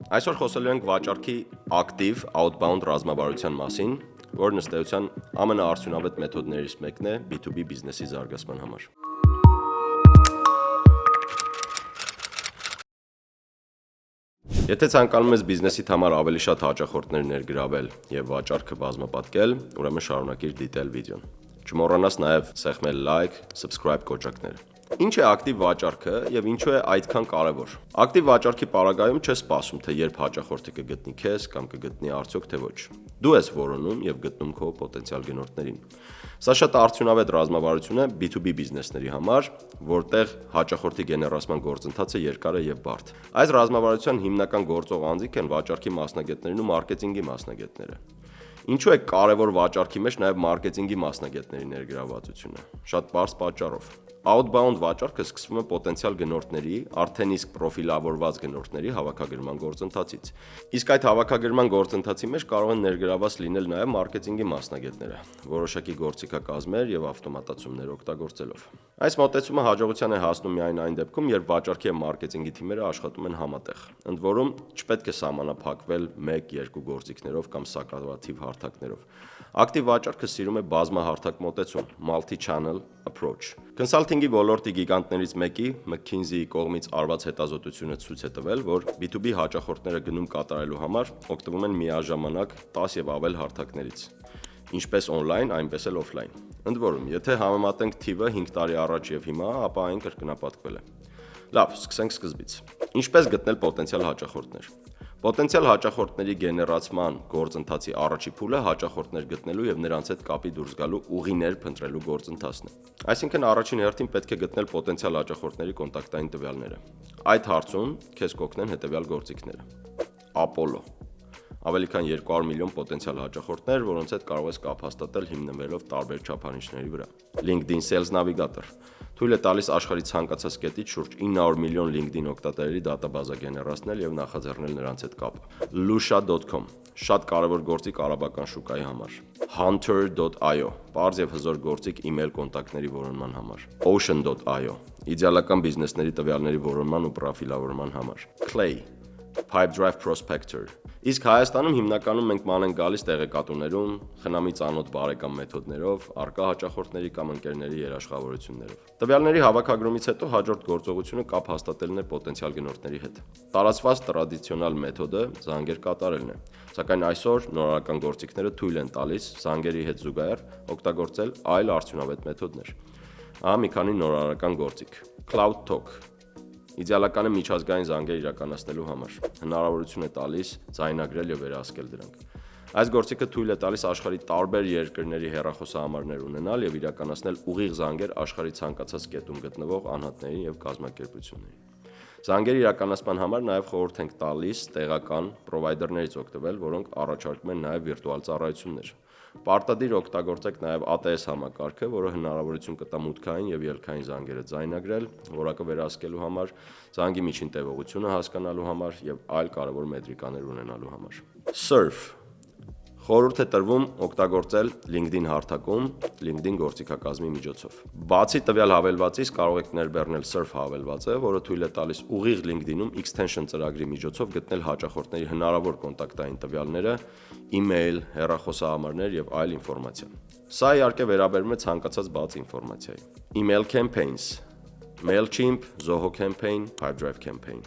Այսօր խոսելու ենք վաճառքի ակտիվ outbound ռազմավարության մասին, որն ըստ էության ամենաարդյունավետ մեթոդներից մեկն է B2B բիզնեսի զարգացման համար։ Եթե ցանկանում ես բիզնեսիդ համար ավելի շատ հաճախորդներ ներգրավել եւ վաճառքը բազմապատկել, ուրեմն շարունակիր դիտել վիդեոն։ Չմոռանաս նաև սեղմել like, subscribe կոճակները։ Ինչ է ակտիվ վաճառքը եւ ինչու է այդքան կարեւոր։ Ակտիվ վաճառքի պարագայում չես սպասում, թե երբ հաճախորդը կգտնի քեզ կամ կգտնի արդյոք թե ոչ։ Դու ես որոնում եւ գտնում քո պոտենցիալ գնորդներին։ Սա շատ արդյունավետ ռազմավարություն է B2B բիզնեսների համար, որտեղ հաճախորդի գեներացման գործընթացը երկար է եւ բարդ։ Այս ռազմավարության հիմնական գործող անձինք են վաճառքի մասնագետներն ու մարքեթինգի մասնագետները։ Ինչու է կարևոր վաճառքի մեջ նաև մարքեթինգի մասնագետների ներգրավվածությունը։ Շատ բարձ պատճառով։ Outbound վաճառքը սկսվում է պոտենցիալ գնորդների, արդեն իսկ պրոֆիլավորված գնորդների հավաքագրման գործընթացից։ Իսկ այդ հավաքագրման գործընթացի մեջ կարող են ներգրավված լինել նաև մարքեթինգի մասնագետները, որոշակի գործիքակազմեր եւ ավտոմատացումներ օգտագործելով։ Այս մոտեցումը հաջողության է հասնում միայն այն դեպքում, երբ վաճառքի եւ մարքեթինգի թիմերը աշխատում են համատեղ։ Ընդ որում, չպետք է սահմանափակվել 1-2 գործիքներով կամ սակավաթիվ հարթակներով։ Ակտիվ վաճառքը սիրում է բազմահարթակ մոտեցում, multi-channel approach։ Կոնսալթինգի ոլորտի գիգանտներից մեկի McKinsey-ի կողմից արված հետազոտությունը ցույց է տվել, որ B2B հաճախորդները գնում կատարելու համար օգտվում են միաժամանակ 10 եւ ավել հարթակներից, ինչպես on-line, այնպես էլ off-line։ Ընդ որում, եթե համեմատենք թիվը 5 տարի առաջ եւ հիմա, ապա այն կրկնապատկվել է։ Լավ, սկսենք սկզբից։ Ինչպես գտնել պոտենցիալ հաճախորդներ։ Պոտենցիալ հաճախորդների գեներացման գործընթացի առաջի փուլը հաճախորդներ գտնելու եւ նրանց հետ կապի դուրս գալու ուղիներ փնտրելու գործընթացն է։ Այսինքն առաջին հերթին պետք է գտնել պոտենցիալ հաճախորդների կոնտակտային տվյալները։ Այդ հարցում քեզ կօգնեն հետեւյալ գործիքները։ Apollo ավելի քան 200 միլիոն պոտենցիալ հաճախորդներ, որոնց հետ կարող ես կապ հաստատել հիմնվելով տարբեր չափանիշների վրա։ LinkedIn Sales Navigator թույլ է տալիս աշխարհի ցանկացած կետից շուրջ 900 միլիոն LinkedIn օգտատերերի դատաբազա գեներացնել եւ նախաձեռնել նրանց հետ կապ։ Lusha.com շատ կարևոր գործիք արաբական շուկայի համար։ Hunter.io պարզ եւ հզոր գործիք email կոնտակտների որոնման համար։ Ocean.io իդեալական բիզնեսների տվյալների որոնման ու պրոֆիլավորման համար։ Clay Pipedrive Prospector Իսկ Հայաստանում հիմնականում մենք ման ենք գալիս տեղեկատուներում, խնամի ծանոթ բարեկամ մեթոդներով, արկա հաճախորդների կամ ընկերների երաշխավորություններով։ Տվյալների հավաքագրումից հետո հաջորդ գործողությունը կապ հաստատելն է պոտենցիալ գնորդների հետ։ Տարածված տրադիցիոնալ մեթոդը զանգեր կատարելն է, սակայն այսօր նորարարական գործիքները թույլ են տալիս զանգերի հետ զուգահեռ օգտագործել այլ արդյունավետ մեթոդներ։ Ահա մի քանի նորարարական գործիք։ Cloud Talk իդեալական է միջազգային զանգեր իրականացնելու համար։ Հնարավորություն է տալիս ձայնագրել եւ վերահսկել դրանք։ Այս գործիքը թույլ է տալիս աշխարհի տարբեր երկրների հեռախոսահամարներ ունենալ եւ իրականացնել ուղիղ զանգեր աշխարհի ցանկացած կետում գտնվող անհատներին եւ կազմակերպություններին։ Զանգերի իրականացման համար նաև խորհուրդ ենք տալիս տեղական պրովայդերներից օգտվել, որոնք առաջարկում են նաև վիրտուալ ծառայություններ։ Պարտադիր օգտագործեք նաև ATS համակարգը, որը հնարավորություն կտա մուտքային եւ ելքային զանգերը ձայնագրել, որակը վերահսկելու համար, զանգի միջին տևողությունը հասկանալու համար եւ այլ կարևոր մետրիկաներ ունենալու համար։ Surf Խորհուրդ է տրվում օգտագործել LinkedIn հարթակում LinkedIn գործիքակազմի միջոցով։ Բացի տվյալ հավելվածից կարող եք ներբեռնել Surf հավելվածը, որը թույլ է տալիս ուղիղ LinkedIn-ում extension ծրագրի միջոցով գտնել հաճախորդների հնարավոր կոնտակտային տվյալները, email, հեռախոսահամարներ եւ այլ ինֆորմացիա։ Սա իհարկե վերաբերում է ցանկացած բաց ինֆորմացիայի։ Email campaigns, Mailchimp, Zoho campaign, Pipedrive campaign։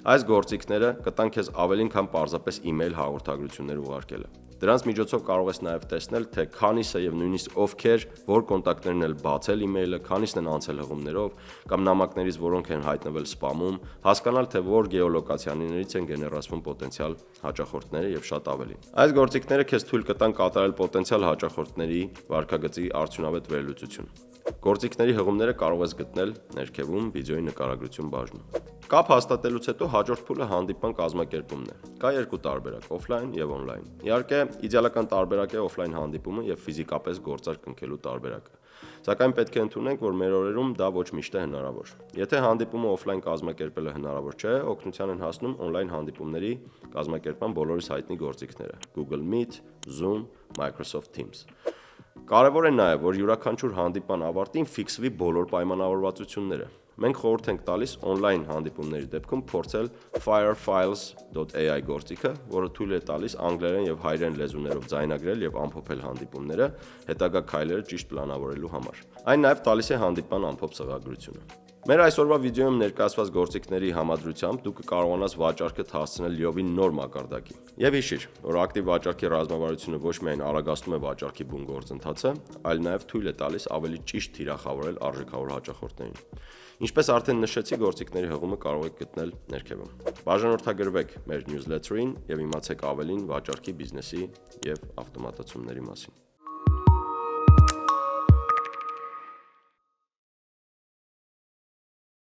Այս գործիքները կտան քեզ ավելին քան պարզապես email հաղորդագրություններ ուղարկելը։ Դրանց միջոցով կարող ես նաև տեսնել, թե քանիսը եւ նույնիսկ ովքեր, որ կոնտակտներն էլ բացել email-ը, քանիսն են անցել հղումներով կամ նամակներից որոնք են հայտնվել սպամում, հասկանալ, թե որ գեոլոկացիաներից են գեներացվում պոտենցիալ հաճախորդները եւ շատ ավելին։ Այս գործիքները քեզ թույլ կտան կատարել պոտենցիալ հաճախորդների վարկագծի արդյունավետ վերլուծություն։ Գործիքների հղումները կարող ես գտնել ներքևում վիդեոյի նկարագրություն բաժնում։ Կապ հաստատելուց հետո հաջորդ փուլը հանդիպման կազմակերպումն է։ Կա երկու տարբերակ՝ օֆլայն եւ օնլայն։ Իհարկե, իդեալական տարբերակ է օֆլայն հանդիպումը եւ ֆիզիկապես գործարք կնքելու տարբերակը։ Սակայն պետք է ընդունենք, որ մեր օրերում դա ոչ միշտ է հնարավոր։ Եթե հանդիպումը օֆլայն կազմակերպելը հնարավոր չէ, օգնության են հասնում օնլայն հանդիպումների կազմակերպման բոլորիս հայտնի գործիքները՝ Google Meet, Zoom, Microsoft Teams։ Կարևոր է նաև, որ յուրաքանչյուր հանդիպման ավարտին ֆիքսվի բոլոր պայմանավորվածությունները։ Մենք խորհուրդ ենք տալիս on-line հանդիպումների դեպքում փորձել firefiles.ai գործիքը, որը թույլ է տալիս անգլերեն եւ հայերեն լեզուներով ձայնագրել եւ ամփոփել հանդիպումները հետագա քայլերը ճիշտ պլանավորելու համար։ Այն նաեւ տալիս է հանդիպման ամփոփ սղագրությունը։ Մեր այսօրվա վիդեոյում ներկայացված գործիքների համադրությամբ դու կկարողանաս վաճառքդ հասցնել լիովին նոր մակարդակի։ Եվ հիշիր, որ ակտիվ վաճառքի ռազմավարությունը ոչ միայն արագացնում է վաճառքի բուն գործընթացը, այլ նաև թույլ է տալիս ավելի ճիշտ թիրախավորել արժեքավոր հաճախորդներին։ Ինչպես արդեն նշեցի, գործիքների հղումը կարող եք գտնել ներքևում։ Բաժանորդագրվեք մեր նյուզլեթերին եւ իմացեք ավելին վաճառքի, բիզնեսի եւ ավտոմատացումների մասին։